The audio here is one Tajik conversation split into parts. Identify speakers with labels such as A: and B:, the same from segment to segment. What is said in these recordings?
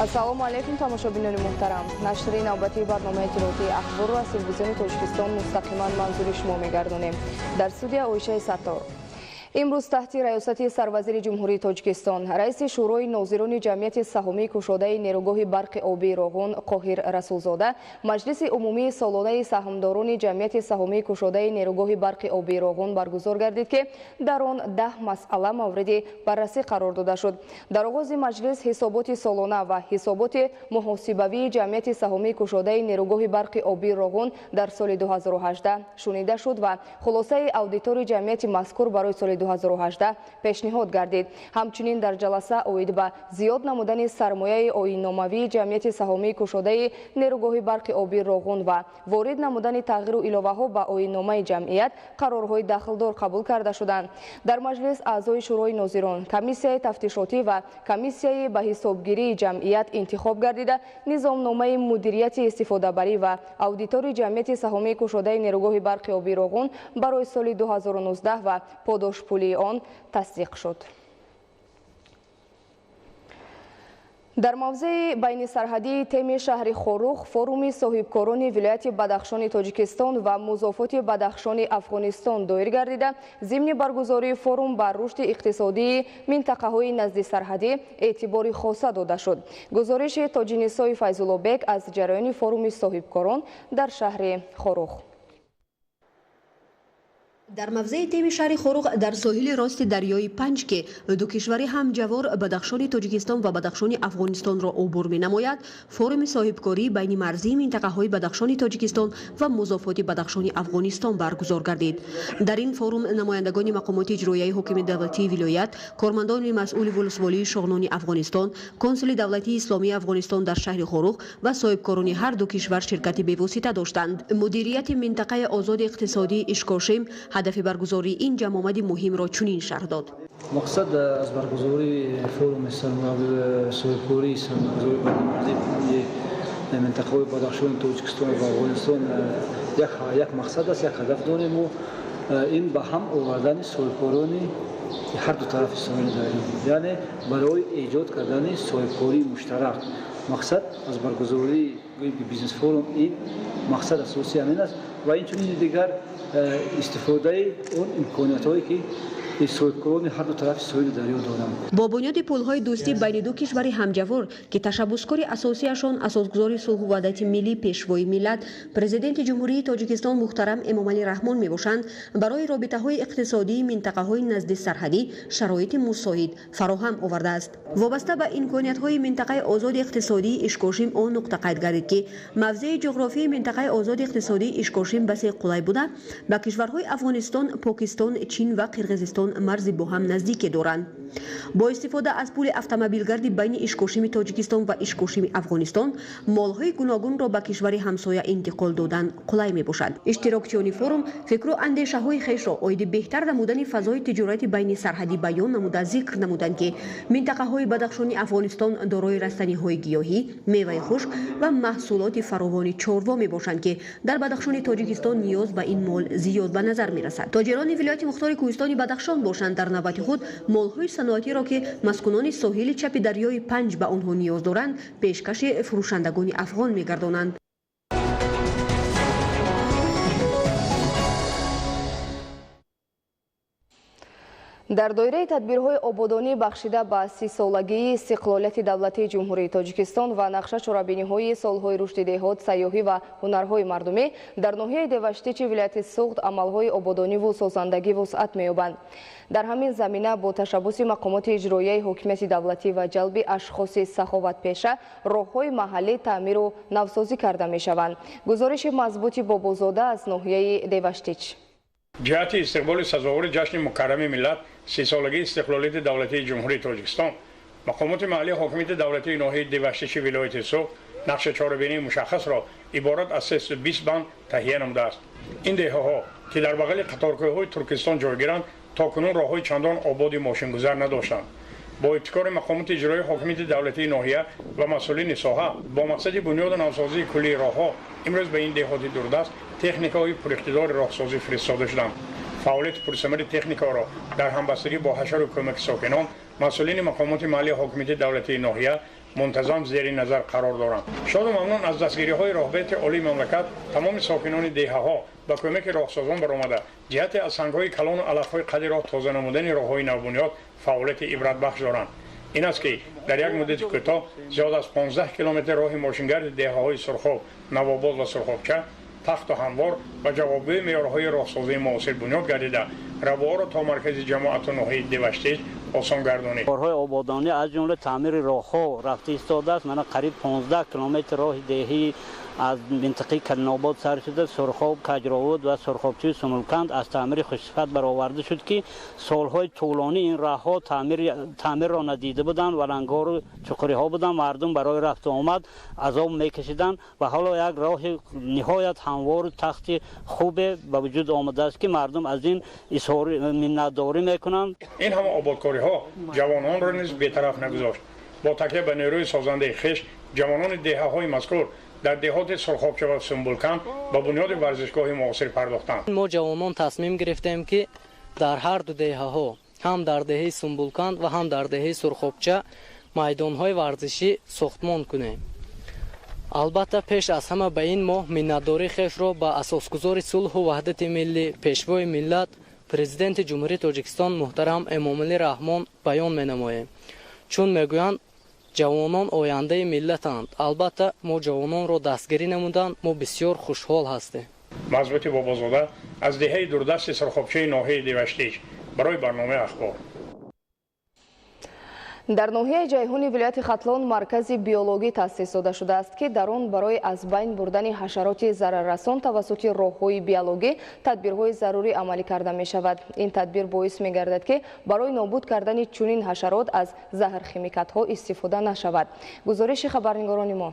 A: ассалому алейкум тамошобинони муҳтарам. Нашри навбатии барномаи иттилоотии ахборро аз телевизиони Тоҷикистон мустақиман манзури шумо мегардонем. Дар студия Оишаи Саттор. имрӯз таҳти раёсати сарвазири ҷумҳурии Тоҷикистон раиси шӯрои нозирони ҷамъияти саҳомии кушодаи нерӯгоҳи барқи обии Роғун Қоҳир Расулзода маҷлиси умумии солонаи саҳмдорони ҷамъияти саҳомии кушодаи нерӯгоҳи барқи обии Роғун баргузор гардид ки дар он 10 масъала мавриди баррасӣ қарор дода шуд. Дар оғози маҷлис ҳисоботи солона ва ҳисоботи муҳосибавии ҷамъияти саҳомии кушодаи нерӯгоҳи барқи обии Роғун дар соли 2018 шунида шуд ва хулосаи аудитори ҷамъияти мазкур барои соли 2018 пешниҳод гардид. Ҳамчунин дар ҷаласа оид ба зиёд намудани сармояи оинномавии ҷамъияти саҳомии кушодаи нерӯгоҳи барқи обии Роғун ва ворид намудани тағйиру иловаҳо ба оинномаи ҷамъият қарорҳои дахлдор қабул карда шуданд. Дар маҷлис аъзои шӯрои нозирон, комиссияи тафтишотӣ ва комиссияи ба ҳисобгирии ҷамъият интихоб гардида низомномаи мудирияти истифодабарӣ ва аудитори ҷамъияти саҳомии кушодаи нерӯгоҳи барқи обии Роғун барои соли 2019 ва подошпулии он тасдиқ шуд. дар мавзеи байнисарҳадии теми шаҳри Хорух форуми соҳибкорони вилояти Бадахшони Тоҷикистон ва музофоти Бадахшони Афғонистон доир гардида зимни баргузории форум бар рушди иқтисодии минтақаҳои наздисарҳадӣ эътибори хоса дода шуд. гузориши Тоҷинисои Файзуллобек аз ҷараёни форуми соҳибкорон дар шаҳри Хорух.
B: дар мавзеи теми шаҳри Хорух дар соҳили рости дарёи Панҷ ки ду кишвари ҳамҷавор Бадахшони Тоҷикистон ва Бадахшони Афғонистонро убур менамояд, форуми соҳибкорӣ байни марзии минтақаҳои Бадахшони Тоҷикистон ва музофоти Бадахшони Афғонистон баргузор гардид. дар ин форум намояндагони мақомоти иҷроияи ҳокими давлатии вилоят, кормандони масъули вулусволии шоҳнони Афғонистон, консули давлатии исломии Афғонистон дар шаҳри Хорух ва соҳибкорони ҳар ду кишвар ширкати бевосита доштанд. мудирияти минтақаи озоди иқтисодии Ишкошим ҳадафи баргузории ин ҷамъомади муҳимро чунин шарҳ дод.
C: мақсад аз баргузории форуми соҳибкории сармояи минтақаҳои Бадахшони Тоҷикистон ва Афғонистон як мақсад аст, як ҳадаф дорем. ин ба ҳам овардани соҳибкорони ҳар ду тарафи соҳил дорем, яъне барои эҷод кардани соҳибкории муштарак. мақсад аз баргузории бизнес форум ин мақсад асосӣ ҳамин аст ва инчунин дигар истифодаи он имкониятҳое ки соҳибкорони ҳар ду тарафи соҳили дарё доранд.
B: бо бунёди пулҳои дӯстӣ байни ду кишвари ҳамҷавор ки ташаббускори асосиашон асосгузори сулҳу ваҳдати миллӣ пешвои миллат президенти ҷумҳурии Тоҷикистон муҳтарам Эмомалӣ Раҳмон мебошанд, барои робитаҳои иқтисодии минтақаҳои назди сарҳадӣ шароити мусоид фароҳам овардааст. вобаста ба имкониятҳои минтақаи озоди иқтисодии Ишкошим он нуқта қайд гардид ки мавзеи ҷуғрофии минтақаи озоди иқтисодии Ишкошим басе қулай буда ба кишварҳои Афғонистон, Покистон, Чин ва Қирғизистон марзи бо ҳам наздике доранд. бо истифода аз пули автомобилгарди байни Ишкошими Тоҷикистон ва Ишкошими Афғонистон молҳои гуногунро ба кишвари ҳамсоя интиқол додан қулай мебошад. иштирокчиёни форум фикру андешаҳои хешро оиди беҳтар намудани фазои тиҷорати байни сарҳадӣ баён намуда зикр намуданд ки минтақаҳои Бадахшони Афғонистон дорои растаниҳои гиёҳӣ, меваи хушк ва маҳсулоти фаровони чорво мебошанд ки дар Бадахшони Тоҷикистон ниёз ба ин мол зиёд ба назар мерасад. тоҷирони вилояти мухтори кӯҳистони Бадахшон бошанд дар навбати худ молҳои саноатиро ки маскунони соҳили чапи дарёи Панҷ ба онҳо ниёз доранд пешкаши фурӯшандагони афғон мегардонанд.
A: дар доираи тадбирҳои ободонӣ бахшида ба 30-солагии истиқлолияти давлатии ҷумҳурии Тоҷикистон ва нақша чорабиниҳои солҳои рушди деҳот, сайёҳӣ ва ҳунарҳои мардумӣ дар ноҳияи Деваштичи вилояти Суғд амалҳои ободониву созандагӣ вусъат меёбанд. дар ҳамин замина бо ташаббуси мақомоти иҷроияи ҳокимияти давлатӣ ва ҷалби ашхоси саховатпеша роҳҳои маҳаллӣ таъмиру навсозӣ карда мешаванд. гузориши Мазбути Бобозода аз ноҳияи Деваштич.
D: ҷиҳати истиқболи сазовори ҷашни мукаррами миллат 30-солагии истиқлолияти давлатии ҷумҳурии Тоҷикистон, мақомоти маҳаллии ҳокимияти давлатии ноҳияи Деваштичи вилояти Суғд нақша чорабинии мушаххасро иборат аз 320 банд таҳия намудааст. ин деҳаҳо ки дар бағали қаторкӯҳҳои Туркистон ҷойгиранд, то кунун роҳҳои чандон ободи мошингузар надоштанд. бо ибтикори мақомоти иҷроии ҳокимияти давлатии ноҳия ва масъулини соҳа бо мақсади бунёду навсозии куллии роҳҳо имрӯз ба ин деҳоти дурдаст техникаҳои пуриқтидори роҳсозӣ фиристода шуданд. фаъолияти пурсамари техникаро дар ҳамбастагӣ бо ҳашару кӯмаки сокинон مسئولین مقامات محلی حاکمیت دولتی ناحیه منتظم زیر نظر قرار دارند. شاد و ممنون از دستگیری‌های راهبرد عالی مملکت تمام ساکنان دهه‌ها با کمک راهسازان برآمده جهت از سنگ‌های کلان و علف‌های قدی را تازه نمودن راه‌های نوبنیاد فعالیت عبرت بخش دارند. این است که در یک مدت کوتاه زیاد از 15 کیلومتر راه ماشینگرد دهه‌های سرخاب، نوآباد و سرخابچه تخت و هموار و جوابگوی معیارهای راهسازی معاصر بنیاد گردیده روها را تا مرکز جماعت و ناحیه دیوشتیج آسان گردانید.
E: کارهای آبادانی از جمله تعمیر راهها رفته ایستاده است. من قریب 15 کیلومتر راه دهی از منطقه کلناباد سر شده، سرخاب، کجراود و سرخابچه سمولکند از تعمیر خوشصفت برآورده شد که سالهای طولانی این راهها تعمیر را ندیده بودند و رنگار و چقری ها بودند. مردم برای رفت و آمد عذاب میکشیدند و حالا یک راه نهایت هموار تخت خوب به وجود آمده است که مردم از این اظهار منتداری میکنند.
D: این همه آبادکاری ها جوانان را نیز بی‌طرف نگذاشت. با تکیه به نیروی سازنده خویش جوانان دهه‌های مذکور در دهات سرخابچه و سنبولکند با بنیاد ورزشگاه معاصر پرداختند.
F: ما جوانان تصمیم گرفتیم که در هر دو دهه‌ها، هم در دهه سنبولکند و هم در دهه سرخابچه میدان‌های ورزشی ساختمان کنیم. البته پیش از همه به این ماه منتداری خویش را به اساسگزار صلح و وحدت ملی پیشوای ملت پرزیدنت جمهوری تاجیکستان محترم امامعلی رحمان بیان می‌نماییم. چون میگویند جوانان آینده ملتند. البته ما جوانان را دستگیری نمودند. ما بسیار خوشحال هستیم.
D: مضبوط بابازاده از دهه دوردست سرخابچه ناحیه دیوشتیج برای برنامه اخبار.
A: در ناحیه جیهون ولایت ختلان مرکز بیولوژی تأسیس داده شده است که در آن برای از بین بردن حشرات ضرررسان توسط راه‌های بیولوژی تدبیرهای ضروری عملی کرده می شود. این تدبیر باعث می گردد که برای نابود کردن چنین حشرات از زهر خیمیکات ها استفاده نشود. گزارش خبرنگاران ما.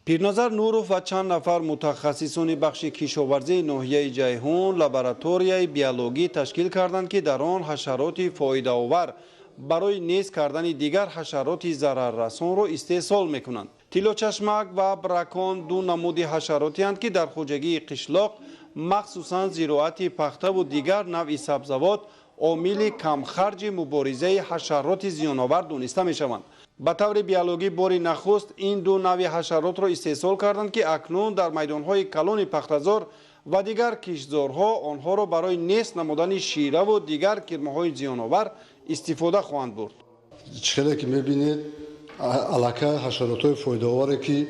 G: پیرنظر نوروف و چند نفر متخصصان بخش کشاورزی ناحیه جیهون لابراتوریای بیولوژی تشکیل کردند که در آن حشرات فایده آور برای نیست کردن دیگر حشرات ضرررسان را استحصال میکنند. تیلوچشمک و براکون دو نمود حشراتی هستند که در خواجگی قشلاق مخصوصا زراعت پخته و دیگر نوع سبزوات عامل کم خرج مبارزه حشرات زیانآور دانسته میشوند. به طور بیولوژی بار نخست این دو نوع حشرات را استحصال کردند که اکنون در میدانهای کلان پخته‌زار و دیگر کشتزارها آنها را برای نیست نمودن شیره و دیگر کرمه‌های زیانآور استفاده خواهند برد.
H: چخیلی که میبینید علاقه حشرات‌های فایده‌آوری که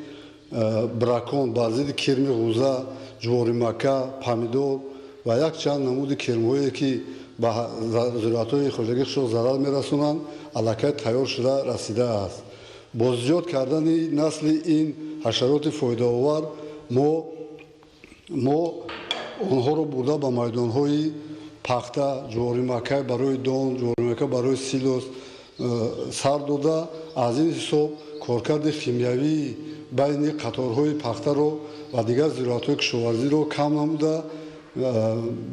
H: براکون، بعضی کرم غوزه، جواری مکه، پامیدور و یک چند نمود کرم‌هایی که به زراعت‌های خواجگی قشلاق ضرر می‌رسانند علاقه تیار شده رسیده است. با زیاد کردن نسل این حشرات فایده‌آور ما آنها را برده به میدان‌های پخته، جواری مکه برای دان، جواری مکه برای سیلوس سر داده. از این حساب کارکرد شیمیایی بین قطارهای پخته را و دیگر زراعت‌های کشاورزی را کم نموده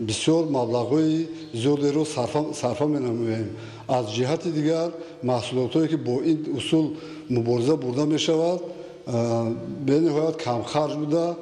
H: بسیار مبلغ‌های زیادی را صرفه می‌نماییم. از جهت دیگر محصولاتی که با این اصول مبارزه برده می‌شود به نهایت کم خرج بوده،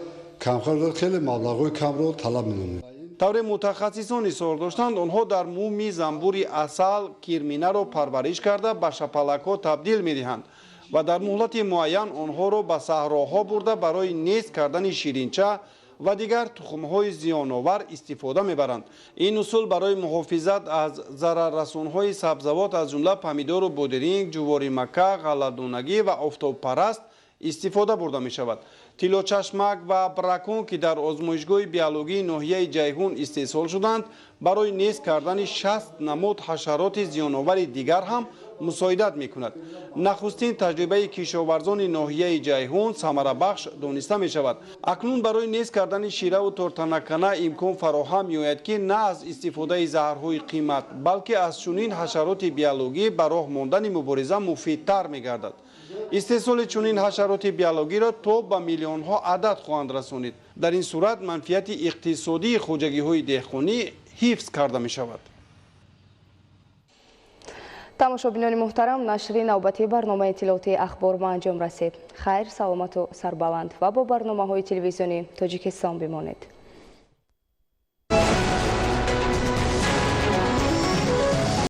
H: خیلی مبلغ‌های کم را طلب می‌نماییم.
G: طور متخصصان اظهار داشتند آنها در مومی زنبوری عسل کرمینه را پرورش کرده به شپلک‌ها تبدیل می‌دهند و در مهلت معین آنها را به صحراها برده برای نیست کردن شیرینچه و دیگر تخم‌های زیان‌آور استفاده می‌برند. این اصول برای محافظت از ضرررسان‌های سبزوات از جمله پمیدور و بودرینگ، جواری مکه، غله‌دونگی و آفتاب‌پرست استفاده برده می‌شود. تیلوچشمک و براکون که در آزمایشگاه بیولوژی ناحیه جیهون استحصال شدند برای نیست کردن 60 نمود حشرات زیان‌آور دیگر هم مساعدت می‌کند. نخستین تجربه کشاورزان ناحیه جیهون ثمره بخش دانسته می‌شود. اکنون برای نیست کردن شیره و تورتنکنه امکان فراهم می‌آید که نه از استفاده زهرهای قیمت بلکه از چنین حشرات بیولوژی به راه ماندن مبارزه مفیدتر می‌گردد. استحصال چنین حشرات بیولوژی را تا به میلیون‌ها عدد خواهند رسانید. در این صورت منفعت اقتصادی خواجگی‌های دهقانی حفظ کرده می‌شود.
A: تماشابینان محترم، نشر نوبتی برنامه اطلاعاتی اخبار به انجام رسید. خیر، سلامت و سربلند و با برنامه‌های تلویزیونی تاجیکستان بمانید.